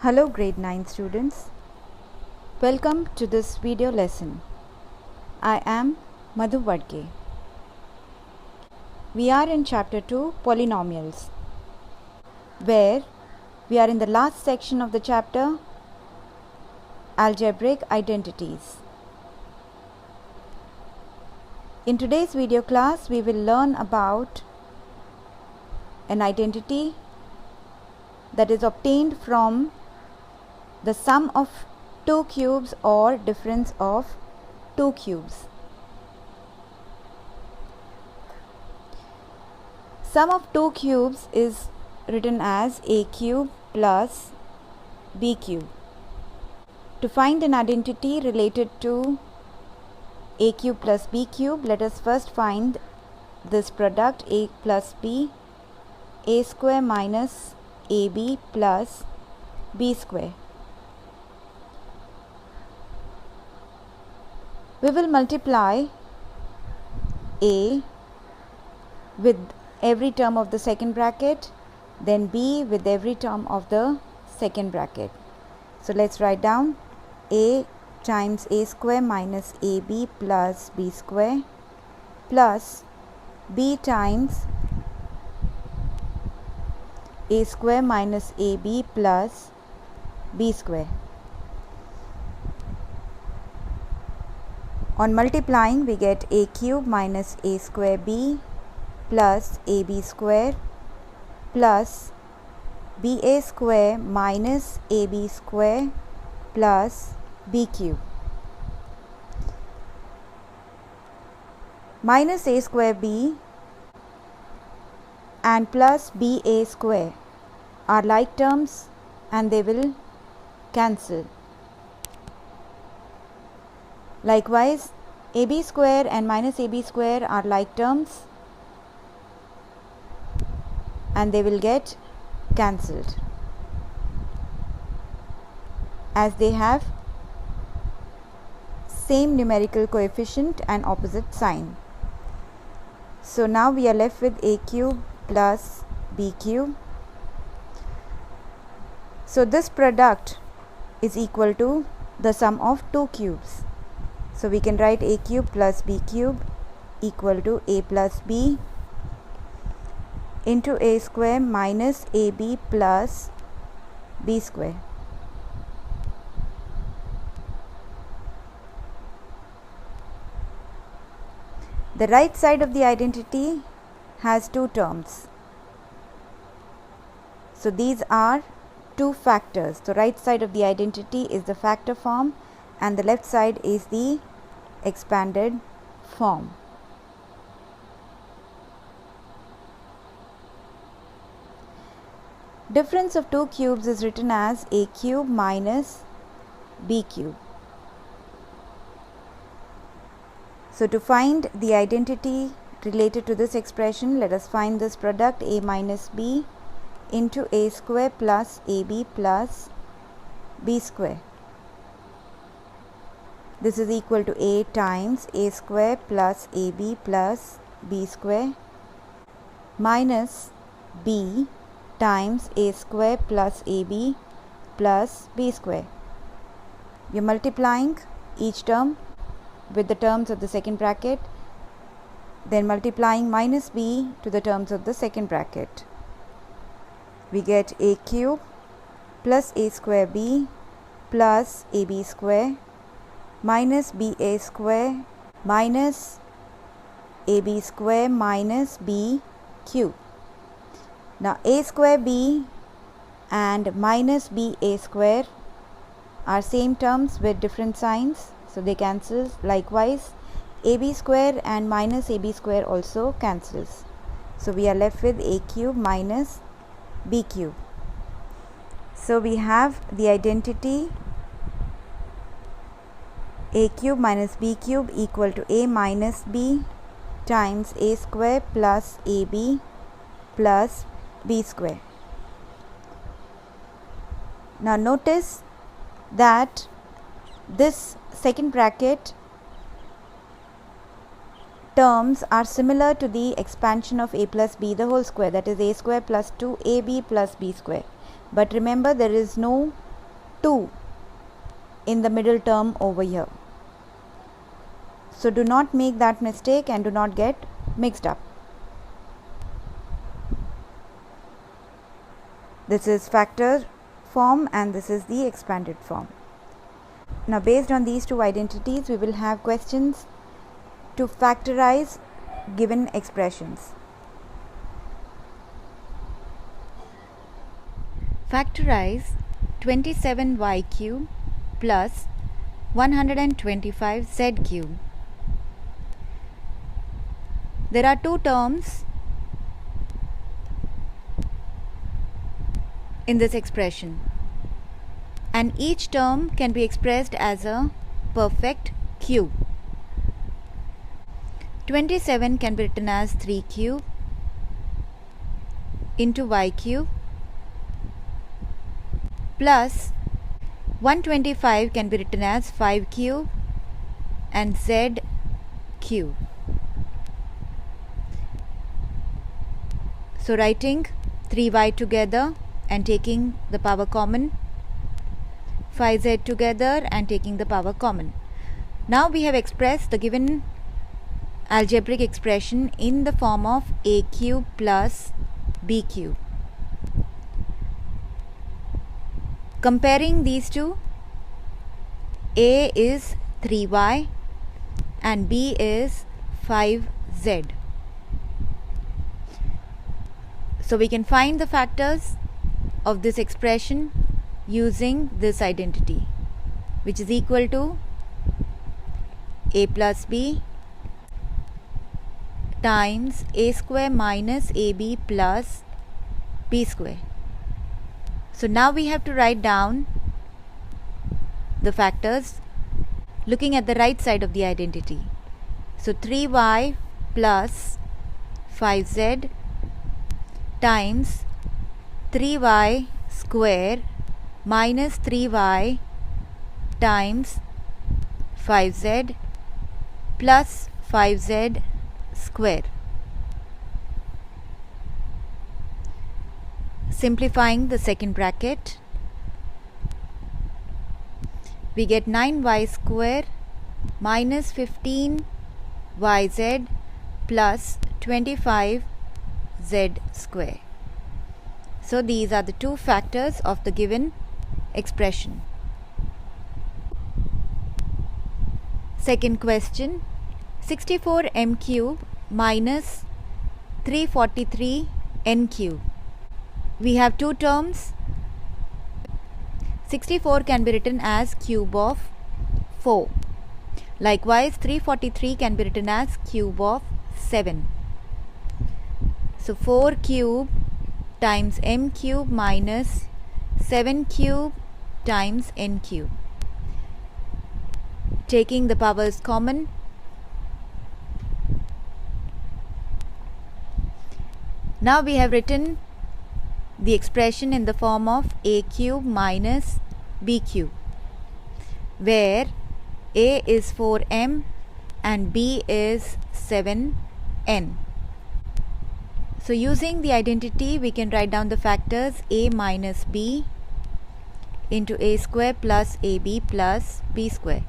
Hello grade 9 students. Welcome to this video lesson. I am Madhu Vadge. We are in chapter 2 polynomials, where we are in the last section of the chapter algebraic identities. In today's video class we will learn about an identity that is obtained from the sum of two cubes or difference of two cubes. Sum of two cubes is written as a cube plus b cube. To find an identity related to a cube plus b cube, let us first find this product a plus b, a square minus ab plus b square. We will multiply a with every term of the second bracket, then b with every term of the second bracket. So let's write down a times a square minus ab plus b square plus b times a square minus ab plus b square. On multiplying, we get a cube minus a square b plus ab square plus ba square minus ab square plus b cube. Minus a square b and plus ba square are like terms and they will cancel. Likewise, ab square and minus ab square are like terms and they will get cancelled as they have same numerical coefficient and opposite sign. So now we are left with a cube plus b cube. So this product is equal to the sum of two cubes. So we can write a cube plus b cube equal to a plus b into a square minus ab plus b square. The right side of the identity has two terms. So these are two factors. The right side of the identity is the factor form and the left side is the expanded form. Difference of two cubes is written as a cube minus b cube. So to find the identity related to this expression, let us find this product a minus b into a square plus ab plus b square. This is equal to a times a square plus ab plus b square minus b times a square plus ab plus b square. We are multiplying each term with the terms of the second bracket, then multiplying minus b to the terms of the second bracket. We get a cube plus a square b plus ab square minus ba square minus ab square minus b cube. Now a square b and minus ba square are same terms with different signs, so they cancel. Likewise, ab square and minus ab square also cancels. So we are left with a cube minus b cube. So we have the identity a cube minus b cube equal to a minus b times a square plus ab plus b square. Now notice that this second bracket terms are similar to the expansion of a plus b the whole square, that is a square plus 2ab plus b square. But remember, there is no 2 in the middle term over here. So do not make that mistake and do not get mixed up. This is factor form and this is the expanded form. Now based on these two identities, we will have questions to factorize given expressions. Factorize 27y cube plus 125z cube. There are two terms in this expression, and each term can be expressed as a perfect cube. 27 can be written as 3 cube into y cube plus 125 can be written as 5 cube and z cube. So writing 3y together and taking the power common, 5z together and taking the power common. Now we have expressed the given algebraic expression in the form of a cube plus b cube. Comparing these two, a is 3y and b is 5z. So we can find the factors of this expression using this identity, which is equal to a plus b times a square minus ab plus b square. So now we have to write down the factors looking at the right side of the identity. So 3y plus 5z times 3y square minus 3y times 5z plus 5z square. Simplifying the second bracket, we get 9y square minus 15yz plus 25z square. So these are the two factors of the given expression. Second question, 64m cube minus 343n cube. We have two terms. 64 can be written as cube of 4. Likewise, 343 can be written as cube of 7. So 4 cube times m cube minus 7 cube times n cube. Taking the powers common, now we have written the expression in the form of a cube minus b cube, where a is 4m and b is 7n. So using the identity, we can write down the factors a minus b into a square plus ab plus b square.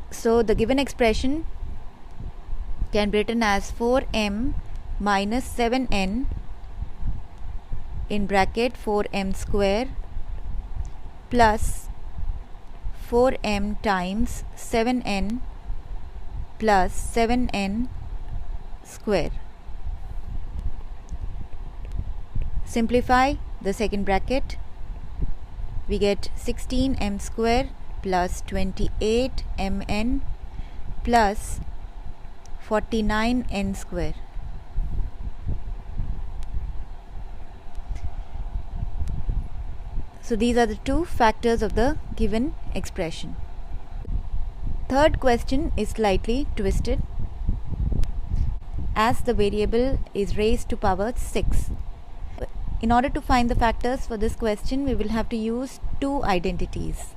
So the given expression can be written as 4m minus 7n in bracket 4m square plus 4m times 7n plus 7n square. Simplify the second bracket, we get 16m square plus 28mn plus 49n square. So these are the two factors of the given expression. Third question is slightly twisted, as the variable is raised to power 6. In order to find the factors for this question, we will have to use two identities.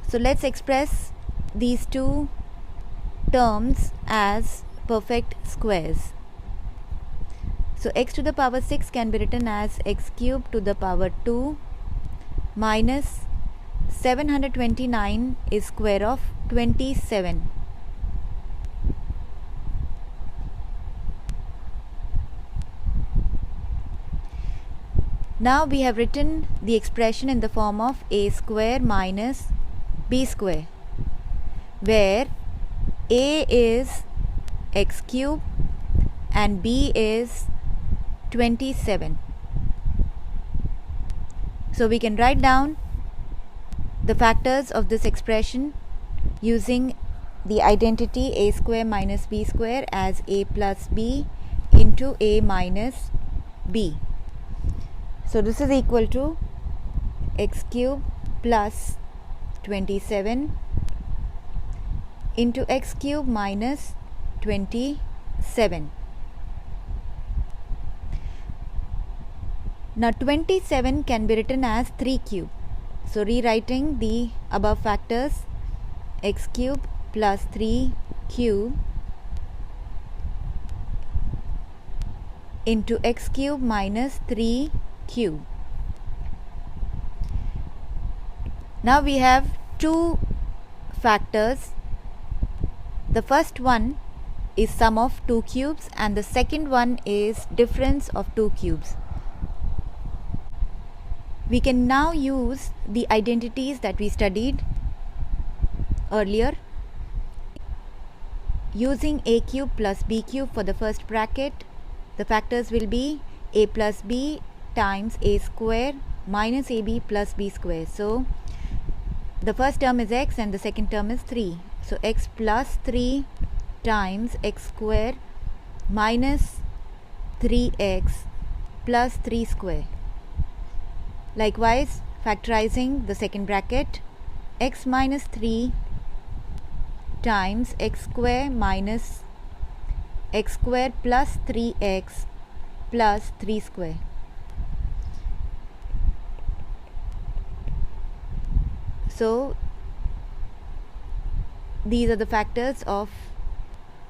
So let's express these two terms as perfect squares. So x to the power 6 can be written as x cube to the power 2 minus 729 is square of 27. Now we have written the expression in the form of a square minus b square, where a is x cube and b is 27. So we can write down the factors of this expression using the identity a square minus b square as a plus b into a minus b. So this is equal to x cube plus 27 into x cube minus 27. Now 27 can be written as 3 cube. So rewriting the above factors, x cube plus 3 cube into x cube minus 3 cube. Now we have two factors. The first one is sum of two cubes and the second one is difference of two cubes. We can now use the identities that we studied earlier. Using a cube plus b cube for the first bracket, the factors will be a plus b times a square minus ab plus b square. So the first term is x and the second term is 3. So x plus 3 times x square minus 3x plus 3 square. Likewise, factorizing the second bracket, x minus 3 times x square minus x square plus 3x plus 3 square. So these are the factors of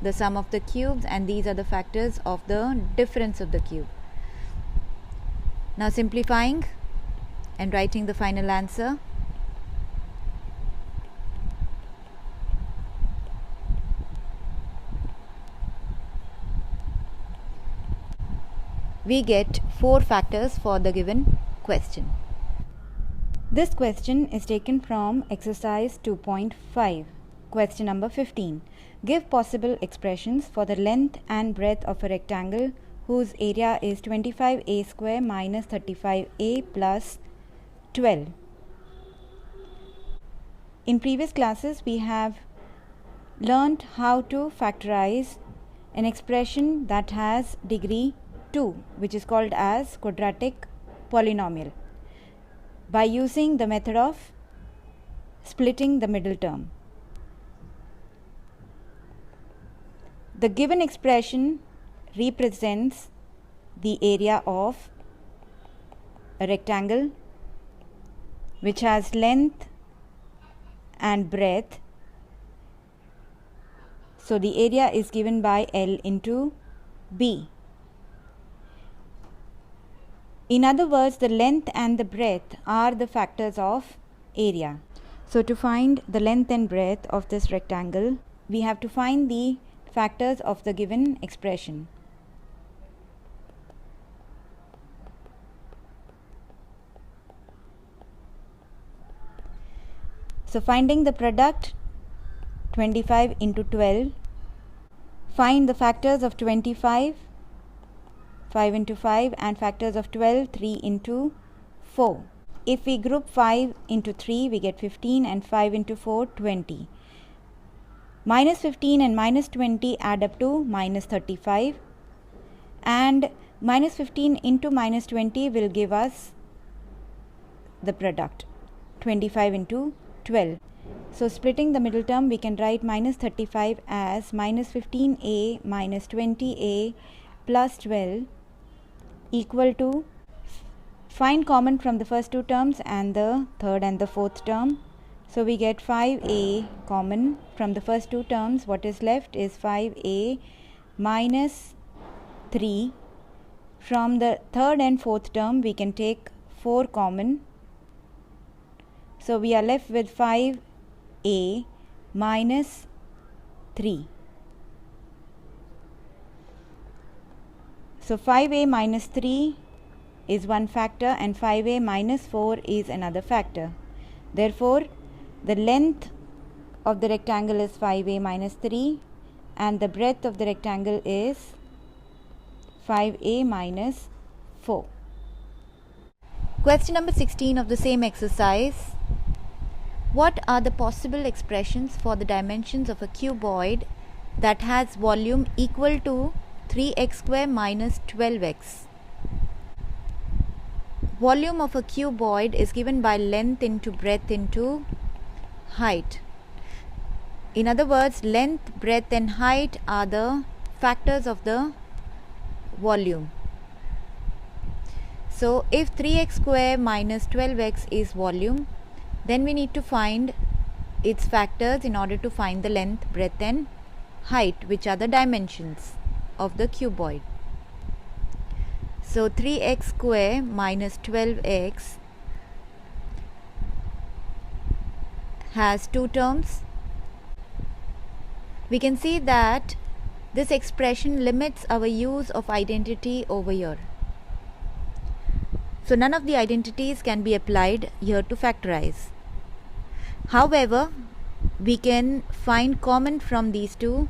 the sum of the cubes and these are the factors of the difference of the cube. Now simplifying and writing the final answer. We get 4 factors for the given question. This question is taken from exercise 2.5. Question number 15. Give possible expressions for the length and breadth of a rectangle whose area is 25a square minus 35a plus 12. In previous classes, we have learnt how to factorize an expression that has degree 2, which is called as quadratic polynomial, by using the method of splitting the middle term. The given expression represents the area of a rectangle which has length and breadth. So the area is given by L into B. In other words, the length and the breadth are the factors of area. So to find the length and breadth of this rectangle, we have to find the factors of the given expression. So finding the product 25 into 12, find the factors of 25, 5 into 5, and factors of 12, 3 into 4. If we group 5 into 3, we get 15, and 5 into 4, 20. Minus 15 and minus 20 add up to minus 35, and minus 15 into minus 20 will give us the product 25 into 12. So splitting the middle term, we can write minus 35 as minus 15a minus 20a plus 12 equal to, find common from the first two terms and the third and the fourth term. So we get 5a common from the first two terms. What is left is 5a minus 3 From the third and fourth term we can take 4 common. So we are left with 5a minus 3. So 5a minus 3 is one factor and 5a minus 4 is another factor. Therefore, the length of the rectangle is 5a minus 3 and the breadth of the rectangle is 5a minus 4. Question number 16 of the same exercise. What are the possible expressions for the dimensions of a cuboid that has volume equal to 3x square minus 12x? Volume of a cuboid is given by length into breadth into height. In other words, length, breadth and height are the factors of the volume. So if 3x square minus 12x is volume, then we need to find its factors in order to find the length, breadth and height, which are the dimensions of the cuboid. So 3x square minus 12x has 2 terms. We can see that this expression limits our use of identity over here. So none of the identities can be applied here to factorize. However, we can find common from these 2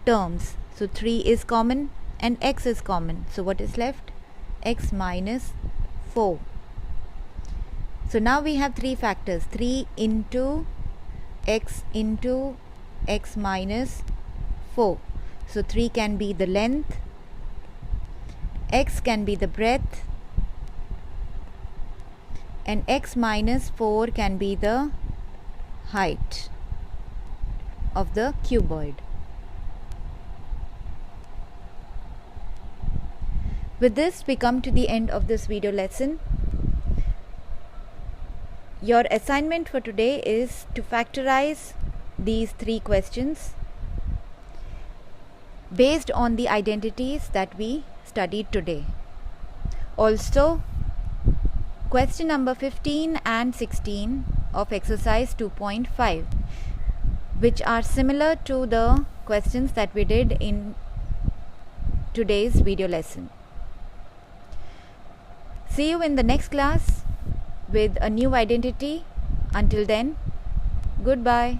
terms. So 3 is common and x is common. So what is left? X minus 4. So now we have 3 factors. 3 into x minus 4. So 3 can be the length, x can be the breadth and x minus 4 can be the height of the cuboid. With this, we come to the end of this video lesson. Your assignment for today is to factorize these 3 questions based on the identities that we studied today. Also, question number 15 and 16 of exercise 2.5, which are similar to the questions that we did in today's video lesson. See you in the next class with a new identity. Until then, goodbye.